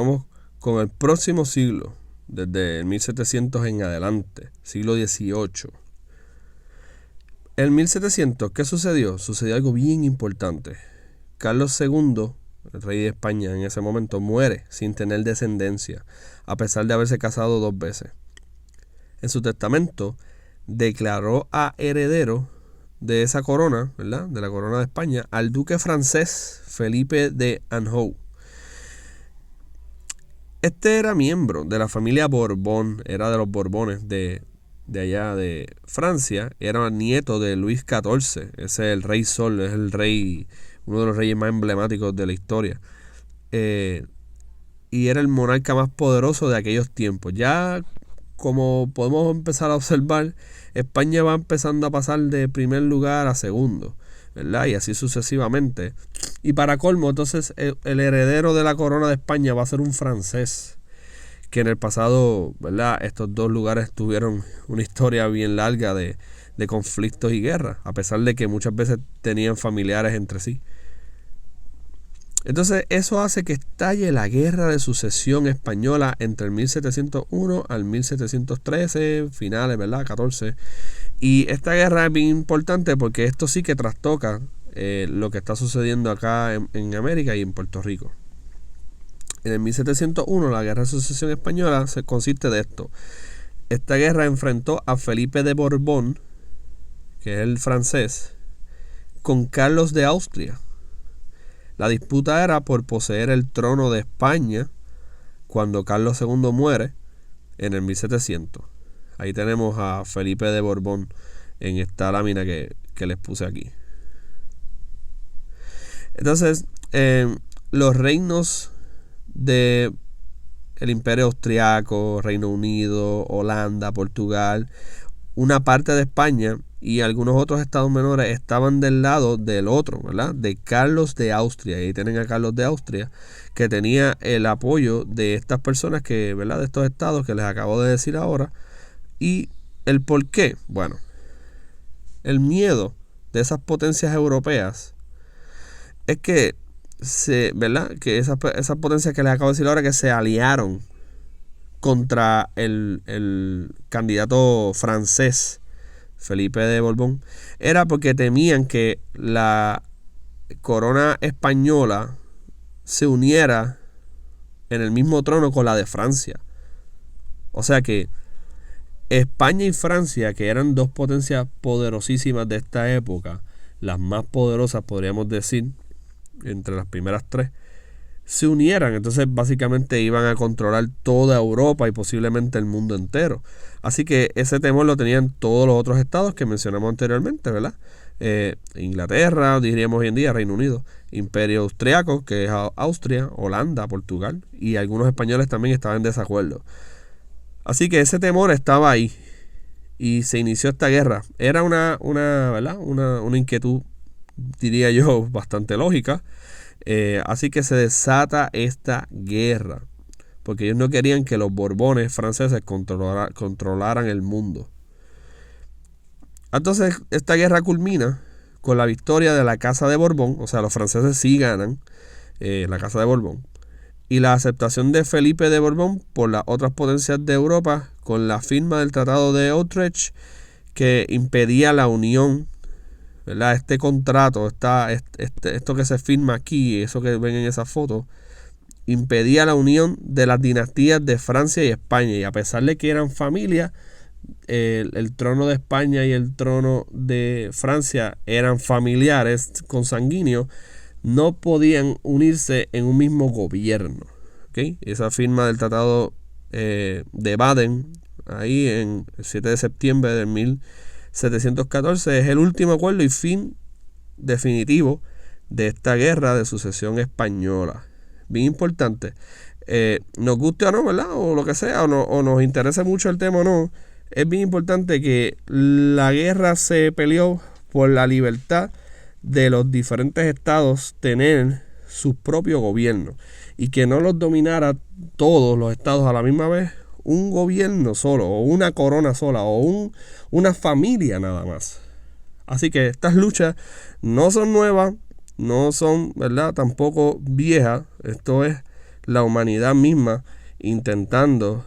Vamos con el próximo siglo, desde el 1700 en adelante, siglo XVIII. En 1700, ¿qué sucedió? Sucedió algo bien importante. Carlos II, el rey de España en ese momento, muere sin tener descendencia, a pesar de haberse casado 2 veces. En su testamento declaró a heredero de esa corona, ¿verdad?, de la corona de España, al duque francés Felipe de Anjou. Este era miembro de la familia Borbón, era de los Borbones de allá de Francia, era nieto de Luis XIV, ese es el rey Sol, es el rey, uno de los reyes más emblemáticos de la historia. Y era el monarca más poderoso de aquellos tiempos. Ya, como podemos empezar a observar, España va empezando a pasar de primer lugar a segundo, ¿verdad? Y así sucesivamente. Y para colmo, entonces, el heredero de la corona de España va a ser un francés, que en el pasado, ¿verdad?, estos dos lugares tuvieron una historia bien larga de conflictos y guerras, a pesar de que muchas veces tenían familiares entre sí. Entonces eso hace que estalle la guerra de sucesión española entre el 1701 al 1713, finales, ¿verdad?, 14. Y esta guerra es bien importante porque esto sí que trastoca lo que está sucediendo acá en América y en Puerto Rico. En el 1701 la guerra de sucesión española se consiste de esto. Esta guerra enfrentó a Felipe de Borbón, que es el francés, con Carlos de Austria. La disputa era por poseer el trono de España cuando Carlos II muere en el 1700. Ahí tenemos a Felipe de Borbón en esta lámina que les puse aquí. Entonces, los reinos de el Imperio Austriaco, Reino Unido, Holanda, Portugal, una parte de España y algunos otros estados menores estaban del lado del otro, ¿verdad?, de Carlos de Austria. Y ahí tienen a Carlos de Austria, que tenía el apoyo de estas personas que, ¿verdad?, de estos estados que les acabo de decir ahora. ¿Y el por qué? Bueno, el miedo de esas potencias europeas es que ¿verdad?, que esas potencias que les acabo de decir ahora, que se aliaron contra el candidato francés Felipe de Borbón, era porque temían que la corona española se uniera en el mismo trono con la de Francia. O sea que España y Francia, que eran dos potencias poderosísimas de esta época, las más poderosas podríamos decir, entre las primeras 3, se unieran. Entonces básicamente iban a controlar toda Europa y posiblemente el mundo entero. Así que ese temor lo tenían todos los otros estados que mencionamos anteriormente, ¿verdad? Inglaterra, diríamos hoy en día Reino Unido, Imperio Austriaco, que es Austria, Holanda, Portugal, y algunos españoles también estaban en desacuerdo. Así que ese temor estaba ahí y se inició esta guerra. Era ¿verdad?, una inquietud, diría yo, bastante lógica. Así que se desata esta guerra, porque ellos no querían que los Borbones franceses controlaran el mundo. Entonces esta guerra culmina con la victoria de la Casa de Borbón, o sea, los franceses sí ganan la Casa de Borbón, y la aceptación de Felipe de Borbón por las otras potencias de Europa con la firma del Tratado de Utrecht, que impedía la unión, ¿verdad? Este contrato, esto que se firma aquí, eso que ven en esa foto, impedía la unión de las dinastías de Francia y España. Y a pesar de que eran familia, el trono de España y el trono de Francia eran familiares consanguíneos, no podían unirse en un mismo gobierno. ¿Okay? Esa firma del Tratado de Baden, ahí en el 7 de septiembre de 1714, es el último acuerdo y fin definitivo de esta guerra de sucesión española. Bien importante. Nos guste o no, ¿verdad?, o lo que sea, o nos interese mucho el tema o no, es bien importante que la guerra se peleó por la libertad de los diferentes estados tener su propio gobierno y que no los dominara todos los estados a la misma vez un gobierno solo o una corona sola o una familia nada más. Así que estas luchas no son nuevas, no son, ¿verdad?, tampoco viejas. Esto es la humanidad misma intentando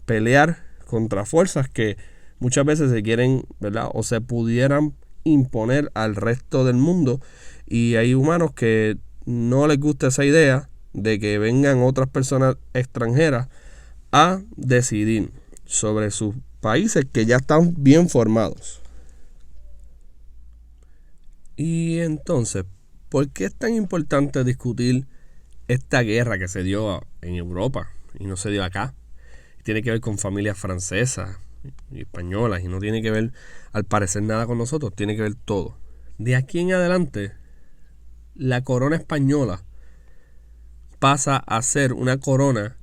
pelear contra fuerzas que muchas veces se quieren, ¿verdad? O se pudieran imponer al resto del mundo, y hay humanos que no les gusta esa idea de que vengan otras personas extranjeras a decidir sobre sus países que ya están bien formados. Y entonces, ¿por qué es tan importante discutir esta guerra que se dio en Europa y no se dio acá? Tiene que ver con familias francesas y españolas, y no tiene que ver, al parecer, nada con nosotros, tiene que ver todo. De aquí en adelante, la corona española pasa a ser una corona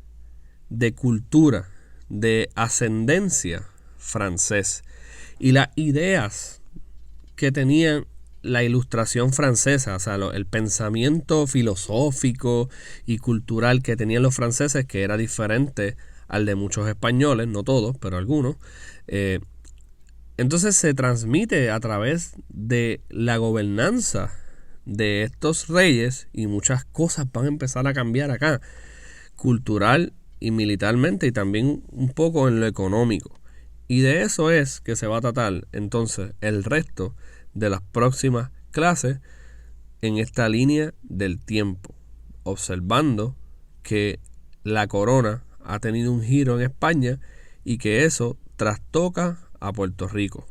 de cultura, de ascendencia francés. Y las ideas que tenían la ilustración francesa, o sea, el pensamiento filosófico y cultural que tenían los franceses, que era diferente al de muchos españoles, no todos, pero algunos, entonces se transmite a través de la gobernanza de estos reyes, y muchas cosas van a empezar a cambiar acá, cultural y militarmente, y también un poco en lo económico. Y de eso es que se va a tratar entonces el resto de las próximas clases en esta línea del tiempo, observando que la corona ha tenido un giro en España y que eso trastoca a Puerto Rico.